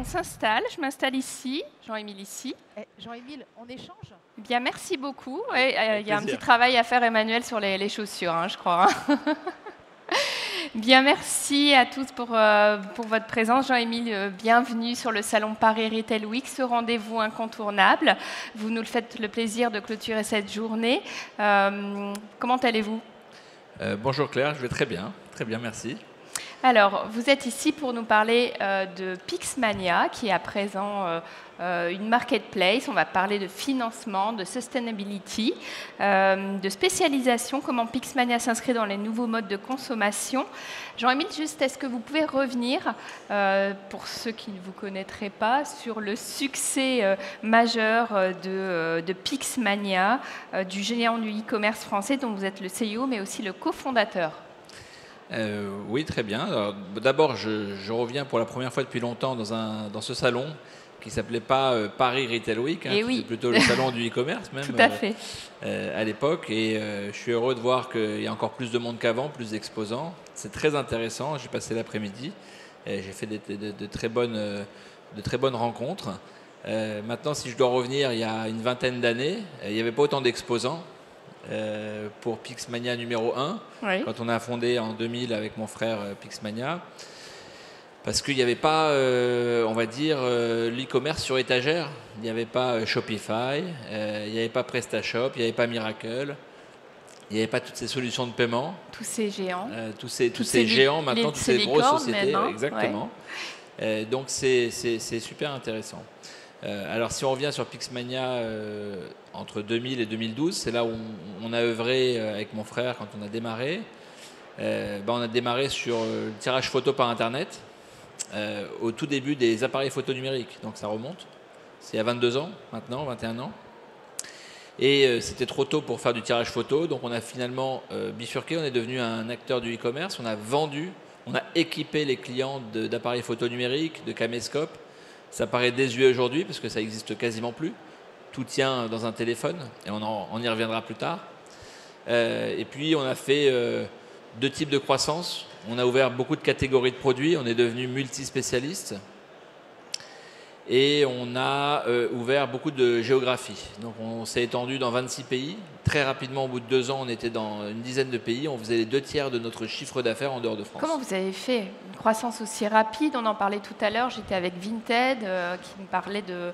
on s'installe. Je m'installe ici. Jean-Émile ici. Jean-Émile, on échange? Bien, merci beaucoup. Il y a un plaisir. petit travail à faire, Emmanuel, sur les chaussures, je crois. Bien, merci à tous pour votre présence. Jean-Émile, bienvenue sur le salon Paris Retail Week, ce rendez-vous incontournable. Vous nous faites le plaisir de clôturer cette journée. Comment allez-vous ? Bonjour Claire, je vais très bien, merci. Alors, vous êtes ici pour nous parler de Pixmania, qui est à présent une marketplace. On va parler de financement, de sustainability, de spécialisation, comment Pixmania s'inscrit dans les nouveaux modes de consommation. Jean-Émile, juste, est-ce que vous pouvez revenir, pour ceux qui ne vous connaîtraient pas, sur le succès majeur de Pixmania, du géant du e-commerce français dont vous êtes le CEO, mais aussi le cofondateur? Oui, très bien. D'abord, je reviens pour la première fois depuis longtemps dans ce salon qui ne s'appelait pas Paris Retail Week, c'était plutôt le salon du e-commerce même. Tout à fait. À l'époque. Et je suis heureux de voir qu'il y a encore plus de monde qu'avant, plus d'exposants. C'est très intéressant. J'ai passé l'après-midi et j'ai fait de très bonnes rencontres. Maintenant, si je dois revenir il y a une vingtaine d'années, il n'y avait pas autant d'exposants. Pour Pixmania numéro 1, oui. Quand on a fondé en 2000 avec mon frère Pixmania, parce qu'il n'y avait pas, on va dire, l'e-commerce sur étagère. Il n'y avait pas Shopify, il n'y avait pas PrestaShop, il n'y avait pas Miracle, il n'y avait pas toutes ces solutions de paiement. Tous ces géants. Tous ces géants maintenant, toutes ces grosses sociétés. Même, hein. Exactement. Ouais. Donc c'est super intéressant. Alors si on revient sur Pixmania entre 2000 et 2012, c'est là où on a œuvré avec mon frère quand on a démarré. On a démarré sur le tirage photo par Internet au tout début des appareils photo numériques. Donc ça remonte. C'est il y a 22 ans maintenant, 21 ans. Et c'était trop tôt pour faire du tirage photo. Donc on a finalement bifurqué. On est devenu un acteur du e-commerce. On a vendu, on a équipé les clients d'appareils photo numériques, de caméscopes. Ça paraît désuet aujourd'hui parce que ça n'existe quasiment plus. Tout tient dans un téléphone et on y reviendra plus tard. Et puis on a fait deux types de croissance. On a ouvert beaucoup de catégories de produits. On est devenu multispécialiste. Et on a ouvert beaucoup de géographies. Donc on s'est étendu dans 26 pays. Très rapidement, au bout de 2 ans, on était dans une dizaine de pays. On faisait les 2/3 de notre chiffre d'affaires en dehors de France. Comment vous avez fait une croissance aussi rapide? On en parlait tout à l'heure. J'étais avec Vinted qui me parlait de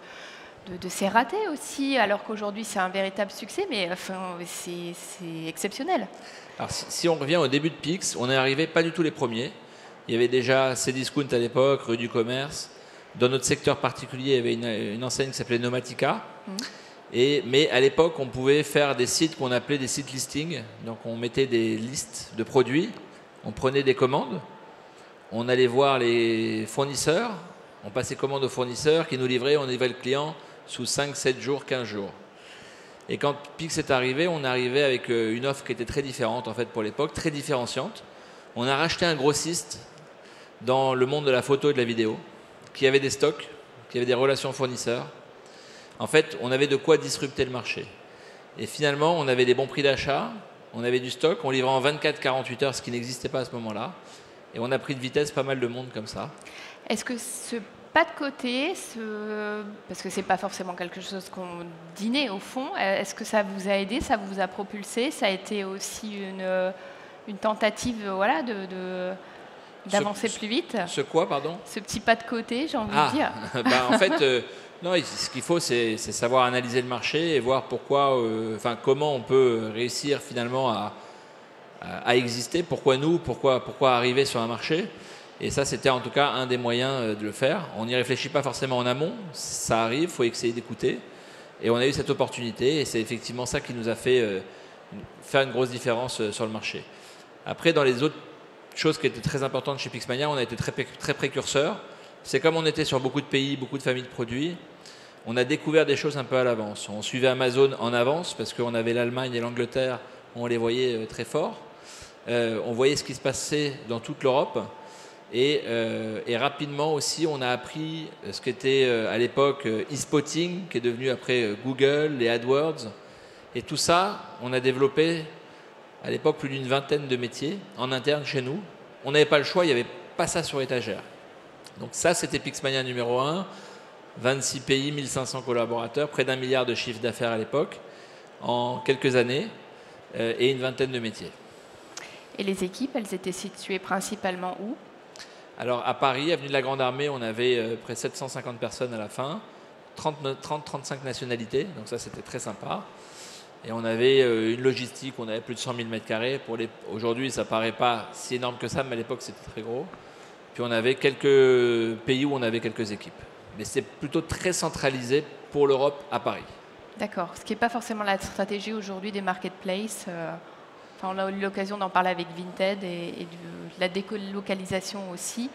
ses ratés aussi, alors qu'aujourd'hui c'est un véritable succès, mais enfin, c'est exceptionnel. Alors si on revient au début de Pix, on est arrivé pas du tout les premiers. Il y avait déjà Cdiscount à l'époque, Rue du Commerce. Dans notre secteur particulier, il y avait une enseigne qui s'appelait Nomatica. Mais à l'époque, on pouvait faire des sites qu'on appelait des sites listing. Donc on mettait des listes de produits, on prenait des commandes, on allait voir les fournisseurs, on passait commande aux fournisseurs qui nous livraient, on livrait le client sous 5, 7 jours, 15 jours. Et quand Pix est arrivé, on arrivait avec une offre qui était très différente en fait pour l'époque, très différenciante. On a racheté un grossiste dans le monde de la photo et de la vidéo, qui avait des stocks, qui avait des relations fournisseurs. En fait, on avait de quoi disrupter le marché. Et finalement, on avait des bons prix d'achat, on avait du stock, on livrait en 24-48 heures, ce qui n'existait pas à ce moment-là. Et on a pris de vitesse pas mal de monde comme ça. Est-ce que ce pas de côté, parce que c'est pas forcément quelque chose qu'on dînait au fond, est-ce que ça vous a aidé, ça vous a propulsé? Ça a été aussi une tentative d'avancer plus vite? Ce quoi, pardon? Ce petit pas de côté, j'ai envie de dire. En fait, non, ce qu'il faut, c'est savoir analyser le marché et voir comment on peut réussir finalement à exister. Pourquoi nous? Pourquoi arriver sur un marché? Et ça, c'était en tout cas un des moyens de le faire. On n'y réfléchit pas forcément en amont. Ça arrive, il faut essayer d'écouter. Et on a eu cette opportunité. Et c'est effectivement ça qui nous a fait faire une grosse différence sur le marché. Après, dans les autres choses qui étaient très importantes chez Pixmania, on a été très précurseurs. C'est comme on était sur beaucoup de pays, beaucoup de familles de produits. On a découvert des choses un peu à l'avance. On suivait Amazon en avance parce qu'on avait l'Allemagne et l'Angleterre. On les voyait très forts. On voyait ce qui se passait dans toute l'Europe. Et rapidement aussi, on a appris ce qu'était à l'époque e-spotting, qui est devenu après Google, les AdWords. Et tout ça, on a développé à l'époque plus d'une vingtaine de métiers en interne chez nous. On n'avait pas le choix, il n'y avait pas ça sur étagère. Donc ça, c'était Pixmania numéro 1, 26 pays, 1500 collaborateurs, près d'1 milliard de chiffre d'affaires à l'époque, en quelques années, et une vingtaine de métiers. Et les équipes, elles étaient situées principalement où? Alors à Paris, avenue de la Grande Armée, on avait près de 750 personnes à la fin, 30-35 nationalités, donc ça c'était très sympa. Et on avait une logistique, on avait plus de 100 000 m². Aujourd'hui, ça ne paraît pas si énorme que ça, mais à l'époque c'était très gros. Puis on avait quelques pays où on avait quelques équipes. Mais c'est plutôt très centralisé pour l'Europe à Paris. D'accord, ce qui n'est pas forcément la stratégie aujourd'hui des marketplaces. On a eu l'occasion d'en parler avec Vinted et de la délocalisation aussi,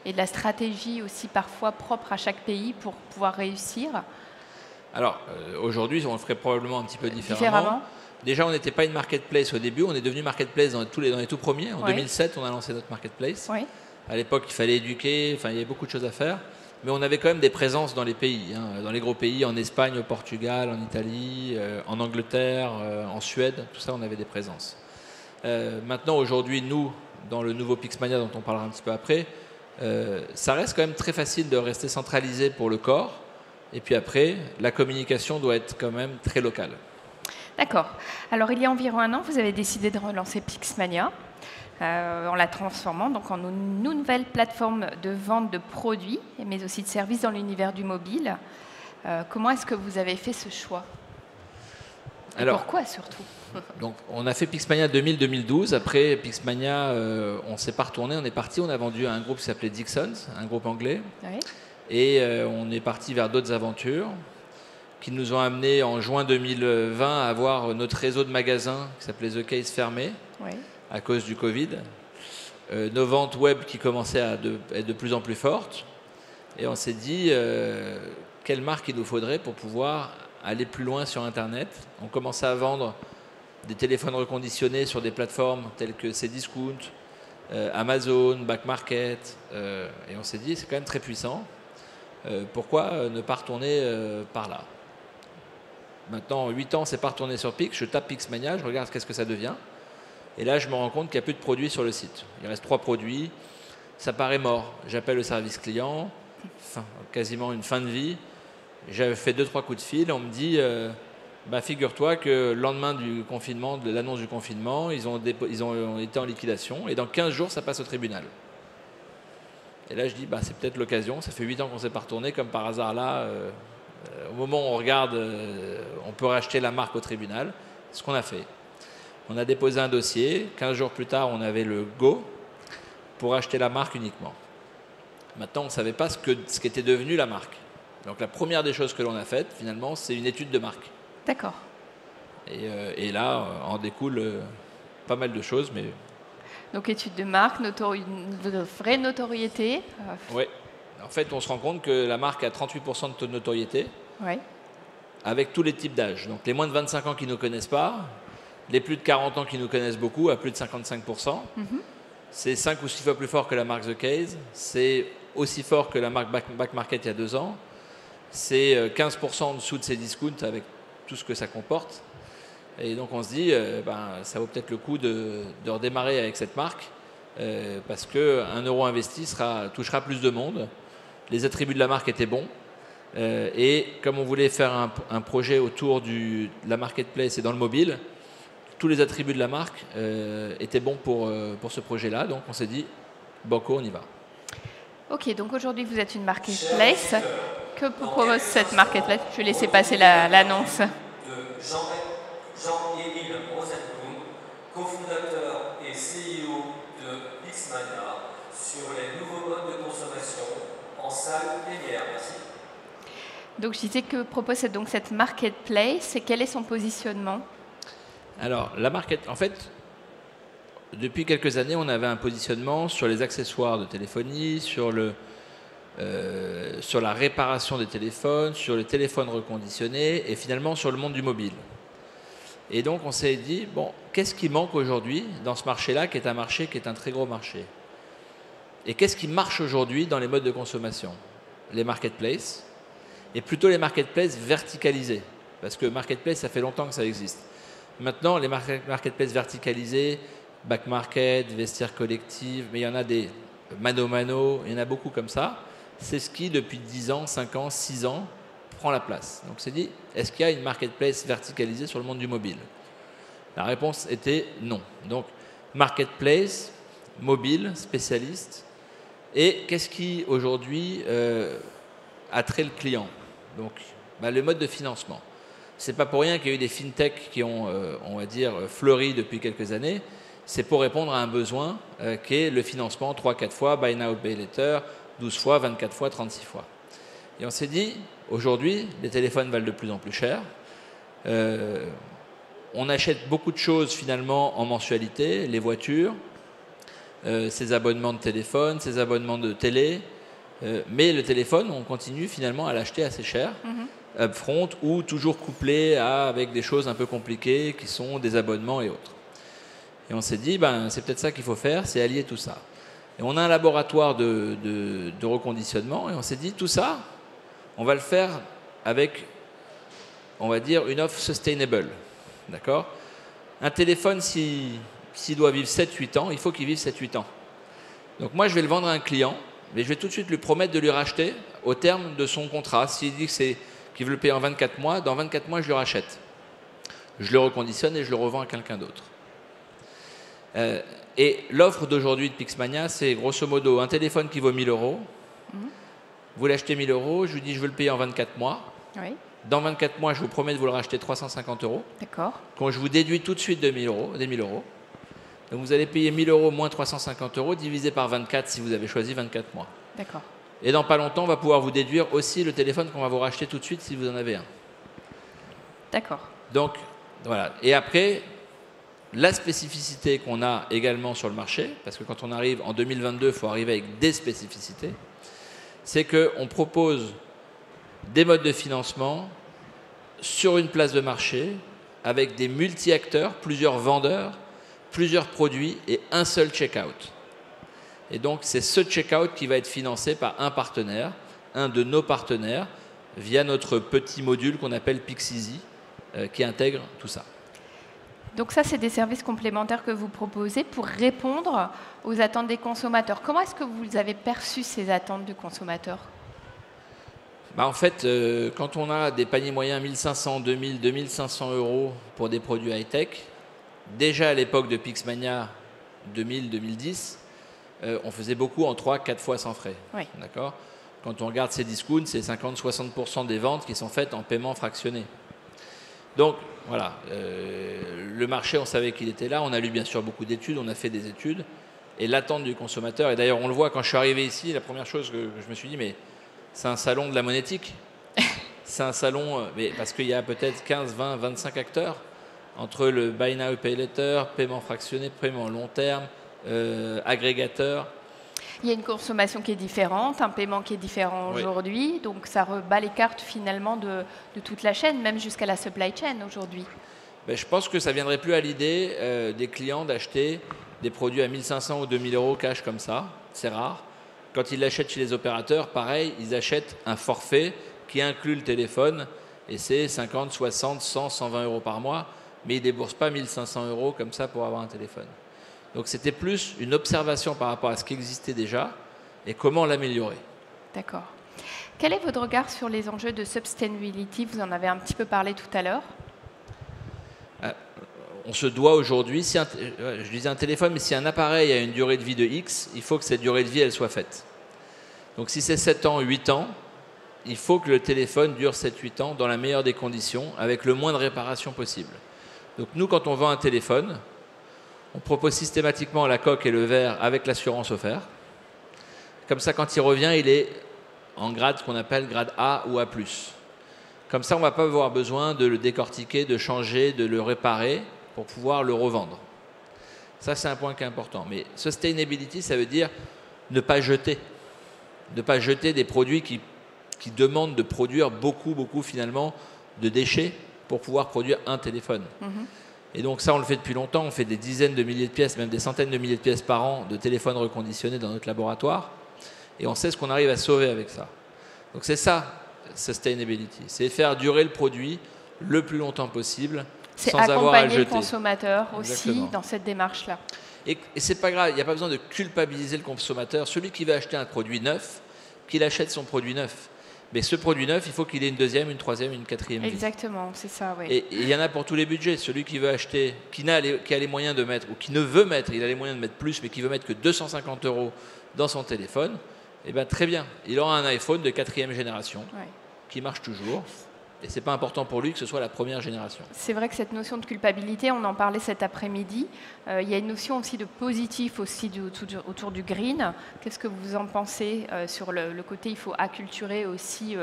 et de la stratégie aussi parfois propre à chaque pays pour pouvoir réussir. Alors aujourd'hui, on le ferait probablement un petit peu différemment. Déjà, on n'était pas une marketplace au début, on est devenu marketplace dans les tout premiers. En 2007, on a lancé notre marketplace. Oui. À l'époque, il fallait éduquer, il y avait beaucoup de choses à faire. Mais on avait quand même des présences dans les pays, dans les gros pays, en Espagne, au Portugal, en Italie, en Angleterre, en Suède, tout ça, on avait des présences. Maintenant, aujourd'hui, nous, dans le nouveau Pixmania dont on parlera un petit peu après, ça reste quand même très facile de rester centralisé pour le corps. Et puis après, la communication doit être quand même très locale. D'accord. Alors, il y a environ 1 an, vous avez décidé de relancer Pixmania. En la transformant donc en une nouvelle plateforme de vente de produits, mais aussi de services dans l'univers du mobile. Comment est-ce que vous avez fait ce choix? Et alors, pourquoi surtout? Donc, on a fait Pixmania 2000-2012. Après Pixmania, on ne s'est pas retourné. On est parti, on a vendu à un groupe qui s'appelait Dixons, un groupe anglais. Oui. Et on est parti vers d'autres aventures qui nous ont amené en juin 2020 à avoir notre réseau de magasins qui s'appelait The Case fermé. Oui. À cause du Covid, nos ventes web qui commençaient à être de plus en plus fortes. Et on s'est dit, quelle marque il nous faudrait pour pouvoir aller plus loin sur Internet. On commençait à vendre des téléphones reconditionnés sur des plateformes telles que Cdiscount, Amazon, Back Market. Et on s'est dit, c'est quand même très puissant. Pourquoi ne pas retourner par là? Maintenant, 8 ans, c'est pas retourné sur Pix. Je tape Pixmania, je regarde qu'est-ce que ça devient. Et là, je me rends compte qu'il n'y a plus de produits sur le site. Il reste 3 produits. Ça paraît mort. J'appelle le service client, quasiment une fin de vie. J'avais fait 2-3 coups de fil. On me dit, figure-toi que le lendemain du confinement, de l'annonce du confinement, ils ont été en liquidation. Et dans 15 jours, ça passe au tribunal. Et là, je dis, c'est peut-être l'occasion. Ça fait 8 ans qu'on ne s'est pas retourné. Comme par hasard, là, au moment où on regarde, on peut racheter la marque au tribunal. C'est ce qu'on a fait. On a déposé un dossier. 15 jours plus tard, on avait le go pour acheter la marque uniquement. Maintenant, on ne savait pas ce qu'était devenue la marque. Donc la première des choses que l'on a faites, finalement, c'est une étude de marque. D'accord. Et là, en découle pas mal de choses. Mais... Donc étude de marque, une vraie notoriété. Oui. En fait, on se rend compte que la marque a 38% de taux de notoriété. Oui. Avec tous les types d'âge. Donc les moins de 25 ans qui ne nous connaissent pas, les plus de 40 ans qui nous connaissent beaucoup, à plus de 55%. C'est 5 ou 6 fois plus fort que la marque The Case. C'est aussi fort que la marque Back Market il y a 2 ans. C'est 15% en dessous de Cdiscount avec tout ce que ça comporte. Et donc on se dit, ça vaut peut-être le coup de redémarrer avec cette marque parce qu'un euro investi touchera plus de monde. Les attributs de la marque étaient bons. Et comme on voulait faire un projet autour de la marketplace et dans le mobile, tous les attributs de la marque étaient bons pour ce projet-là. Donc on s'est dit, banco, on y va. Ok, donc aujourd'hui vous êtes une marketplace. Que propose cette marketplace? Je vais laisser passer l'annonce. Jean-Émile Rosenblum, cofondateur et CEO de Pixmania, sur les nouveaux modes de consommation en salle plénière. Merci. Donc je disais, que propose cette marketplace et quel est son positionnement? Alors, en fait, depuis quelques années, on avait un positionnement sur les accessoires de téléphonie, sur la réparation des téléphones, sur les téléphones reconditionnés et finalement sur le monde du mobile. Et donc, on s'est dit, qu'est-ce qui manque aujourd'hui dans ce marché-là, qui est un marché qui est un très gros marché? Et qu'est-ce qui marche aujourd'hui dans les modes de consommation? Les marketplaces, et plutôt les marketplaces verticalisés, parce que marketplace, ça fait longtemps que ça existe. Maintenant, les marketplaces verticalisés, Back Market, Vestiaire Collective, mais il y en a des Mano Mano, il y en a beaucoup comme ça. C'est ce qui, depuis 10 ans, 5 ans, 6 ans, prend la place. Donc c'est dit, est-ce qu'il y a une marketplace verticalisée sur le monde du mobile? La réponse était non. Donc marketplace, mobile, spécialiste. Et qu'est-ce qui aujourd'hui attrait le client? Donc le mode de financement. C'est pas pour rien qu'il y a eu des fintechs qui ont, on va dire, fleuri depuis quelques années. C'est pour répondre à un besoin qui est le financement 3-4 fois, buy now, pay later, 12 fois, 24 fois, 36 fois. Et on s'est dit, aujourd'hui, les téléphones valent de plus en plus cher. On achète beaucoup de choses finalement en mensualité, les voitures, ces abonnements de téléphone, ces abonnements de télé. Mais le téléphone, on continue finalement à l'acheter assez cher, upfront ou toujours couplé avec des choses un peu compliquées qui sont des abonnements et autres. Et on s'est dit, c'est peut-être ça qu'il faut faire, c'est allier tout ça. Et on a un laboratoire de reconditionnement et on s'est dit, tout ça, on va le faire avec, on va dire, une offre sustainable. D'accord? Un téléphone, s'il doit vivre 7-8 ans, il faut qu'il vive 7-8 ans. Donc moi, je vais le vendre à un client, mais je vais tout de suite lui promettre de lui racheter au terme de son contrat. S'il dit qu'il veut le payer en 24 mois, dans 24 mois, je le rachète. Je le reconditionne et je le revends à quelqu'un d'autre. Et l'offre d'aujourd'hui de Pixmania, c'est grosso modo un téléphone qui vaut 1 000 €. Vous l'achetez 1 000 €, je lui dis je veux le payer en 24 mois. Oui. Dans 24 mois, je vous promets de vous le racheter 350 €. D'accord. Quand je vous déduis tout de suite des 1 000 €. Donc vous allez payer 1 000 € moins 350 € divisé par 24 si vous avez choisi 24 mois. D'accord. Et dans pas longtemps, on va pouvoir vous déduire aussi le téléphone qu'on va vous racheter tout de suite si vous en avez un. D'accord. Donc voilà. Et après, la spécificité qu'on a également sur le marché, parce que quand on arrive en 2022, il faut arriver avec des spécificités, c'est qu'on propose des modes de financement sur une place de marché avec des multi-acteurs, plusieurs vendeurs, plusieurs produits et un seul checkout. Et donc, c'est ce checkout qui va être financé par un partenaire, un de nos partenaires, via notre petit module qu'on appelle Pixizy, qui intègre tout ça. Donc ça, c'est des services complémentaires que vous proposez pour répondre aux attentes des consommateurs. Comment est-ce que vous avez perçu ces attentes du consommateur? En fait, quand on a des paniers moyens 1500, 2000, 2500 € pour des produits high-tech, déjà à l'époque de Pixmania 2000-2010, on faisait beaucoup en 3-4 fois sans frais. Oui. D'accord? Quand on regarde ces discounts, c'est 50-60% des ventes qui sont faites en paiement fractionné. Donc, voilà, le marché, on savait qu'il était là. On a lu bien sûr beaucoup d'études, on a fait des études. Et l'attente du consommateur, et d'ailleurs on le voit quand je suis arrivé ici, la première chose que je me suis dit, mais c'est un salon de la monétique. C'est un salon, mais parce qu'il y a peut-être 15, 20, 25 acteurs entre le buy now, pay later, paiement fractionné, paiement long terme, agrégateur. Il y a une consommation qui est différente, un paiement qui est différent aujourd'hui, donc ça rebat les cartes finalement de toute la chaîne, même jusqu'à la supply chain aujourd'hui. Je pense que ça ne viendrait plus à l'idée des clients d'acheter des produits à 1500 ou 2000 € cash comme ça, c'est rare. Quand ils l'achètent chez les opérateurs, pareil, ils achètent un forfait qui inclut le téléphone et c'est 50, 60, 100, 120 € par mois, mais ils ne déboursent pas 1500 € comme ça pour avoir un téléphone. Donc c'était plus une observation par rapport à ce qui existait déjà et comment l'améliorer. D'accord. Quel est votre regard sur les enjeux de sustainability? Vous en avez un petit peu parlé tout à l'heure. On se doit aujourd'hui, je disais un téléphone, mais si un appareil a une durée de vie de X, il faut que cette durée de vie elle soit faite. Donc si c'est 7 ans, 8 ans, il faut que le téléphone dure 7-8 ans dans la meilleure des conditions, avec le moins de réparations possible. Donc nous, quand on vend un téléphone, on propose systématiquement la coque et le verre avec l'assurance offerte. Comme ça, quand il revient, il est en grade qu'on appelle grade A ou A+. Comme ça, on ne va pas avoir besoin de le décortiquer, de changer, de le réparer pour pouvoir le revendre. Ça, c'est un point qui est important. Mais sustainability, ça veut dire ne pas jeter. Ne pas jeter des produits qui demandent de produire beaucoup finalement de déchets pour pouvoir produire un téléphone. Et donc ça, on le fait depuis longtemps. On fait des dizaines de milliers de pièces, même des centaines de milliers de pièces par an de téléphones reconditionnés dans notre laboratoire. Et on sait ce qu'on arrive à sauver avec ça. Donc c'est ça, sustainability. C'est faire durer le produit le plus longtemps possible C'est sans avoir à le accompagner le jeter. consommateur aussi Exactement. dans cette démarche-là. Et c'est pas grave, il n'y a pas besoin de culpabiliser le consommateur. Celui qui va acheter un produit neuf, qu'il achète son produit neuf. Mais ce produit neuf, il faut qu'il ait une deuxième, une troisième, une quatrième vie. Exactement, c'est ça, oui. Et il y en a pour tous les budgets. Celui qui veut acheter, qui a les moyens de mettre, ou qui ne veut mettre, il a les moyens de mettre plus, mais qui veut mettre que 250 € dans son téléphone, eh bien très bien. Il aura un iPhone de 4e génération, Ouais. qui marche toujours. Et c'est pas important pour lui que ce soit la première génération. C'est vrai que cette notion de culpabilité, on en parlait cet après-midi. Il y a une notion aussi de positif aussi autour du green. Qu'est-ce que vous en pensez sur le côté, il faut acculturer aussi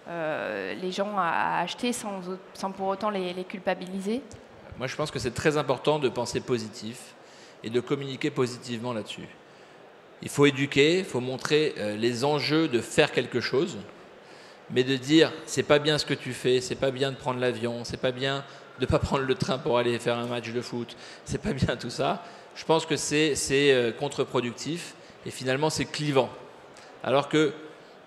les gens à acheter sans pour autant les culpabiliser? Moi, je pense que c'est très important de penser positif et de communiquer positivement là-dessus. Il faut éduquer, il faut montrer les enjeux de faire quelque chose, mais de dire c'est pas bien ce que tu fais, c'est pas bien de prendre l'avion, c'est pas bien de pas prendre le train pour aller faire un match de foot, c'est pas bien tout ça. Je pense que c'est contre-productif et finalement c'est clivant. Alors que,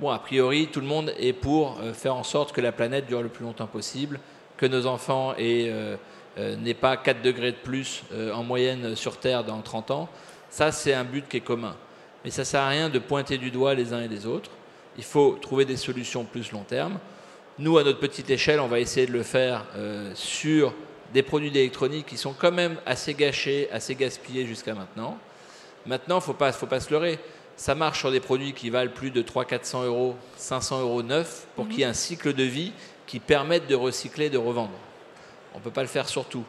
bon, a priori, tout le monde est pour faire en sorte que la planète dure le plus longtemps possible, que nos enfants n'aient pas 4 degrés de plus en moyenne sur Terre dans 30 ans. Ça, c'est un but qui est commun. Mais ça ne sert à rien de pointer du doigt les uns et les autres. Il faut trouver des solutions plus long terme. Nous, à notre petite échelle, on va essayer de le faire sur des produits d'électronique qui sont quand même assez gâchés, assez gaspillés jusqu'à maintenant. Maintenant, il ne faut pas se leurrer. Ça marche sur des produits qui valent plus de 300-400 €, 500 € neufs, pour qu'il y ait un cycle de vie qui permette de recycler et de revendre. On ne peut pas le faire sur tout.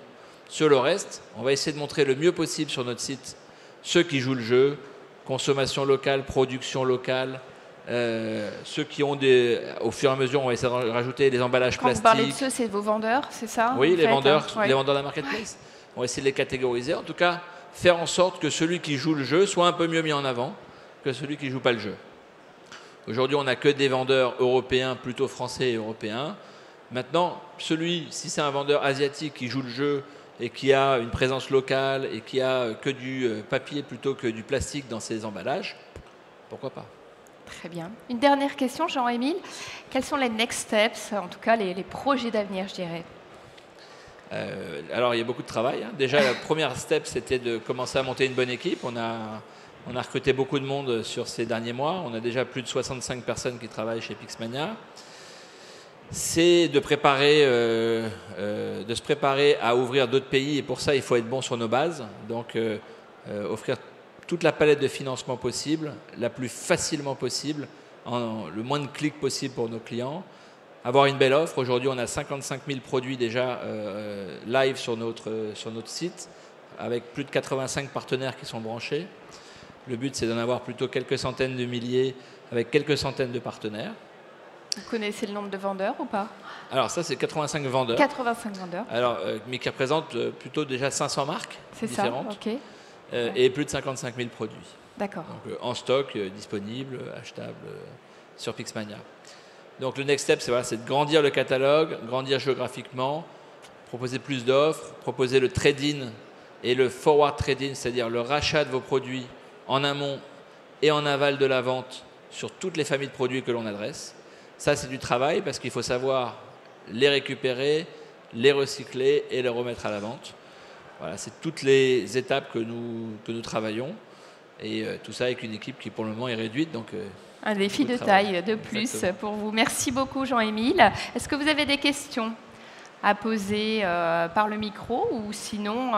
Sur le reste, on va essayer de montrer le mieux possible sur notre site ceux qui jouent le jeu, consommation locale, production locale, ceux qui ont au fur et à mesure, on va essayer de rajouter des emballages Quand plastiques. vous parlez de ceux, c'est vos vendeurs, c'est ça? Oui, les vendeurs, Ouais. les vendeurs de la marketplace. On va essayer de les catégoriser. En tout cas, faire en sorte que celui qui joue le jeu soit un peu mieux mis en avant que celui qui ne joue pas le jeu. Aujourd'hui, on n'a que des vendeurs européens, plutôt français et européens. Maintenant, si c'est un vendeur asiatique qui joue le jeu et qui a une présence locale et qui a que du papier plutôt que du plastique dans ses emballages, pourquoi pas? Très bien. Une dernière question, Jean-Émile. Quels sont les next steps, en tout cas les projets d'avenir, je dirais? Alors, il y a beaucoup de travail. Déjà, la première step, c'était de commencer à monter une bonne équipe. On a recruté beaucoup de monde sur ces derniers mois. On a déjà plus de 65 personnes qui travaillent chez Pixmania. C'est de se préparer à ouvrir d'autres pays. Et pour ça, il faut être bon sur nos bases. Donc, offrir toute la palette de financement possible, la plus facilement possible, le moins de clics possible pour nos clients. Avoir une belle offre. Aujourd'hui, on a 55 000 produits déjà live sur notre site, avec plus de 85 partenaires qui sont branchés. Le but, c'est d'en avoir plutôt quelques centaines de milliers, avec quelques centaines de partenaires. Vous connaissez le nombre de vendeurs ou pas? Alors ça, c'est 85 vendeurs. 85 vendeurs. Alors, mais qui représentent plutôt déjà 500 marques différentes. C'est ça, ok. Et plus de 55 000 produits. D'accord. Donc, en stock, disponibles, achetables sur Pixmania. Donc le next step, c'est de grandir le catalogue, grandir géographiquement, proposer plus d'offres, proposer le trade-in et le forward trade-in, c'est-à-dire le rachat de vos produits en amont et en aval de la vente sur toutes les familles de produits que l'on adresse. Ça, c'est du travail parce qu'il faut savoir les récupérer, les recycler et les remettre à la vente. Voilà, c'est toutes les étapes que nous travaillons. Et tout ça avec une équipe qui, pour le moment, est réduite. Donc, un défi de taille de plus. Exactement. Pour vous. Merci beaucoup, Jean-Émile. Est-ce que vous avez des questions à poser par le micro ou sinon,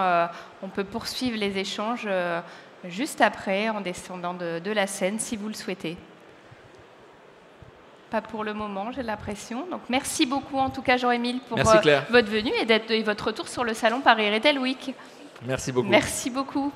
on peut poursuivre les échanges juste après en descendant de la scène si vous le souhaitez? Pas pour le moment, j'ai l'impression. Donc, merci beaucoup en tout cas, Jean-Émile, pour votre venue et votre retour sur le salon Paris Retail Week. Merci beaucoup. Merci beaucoup.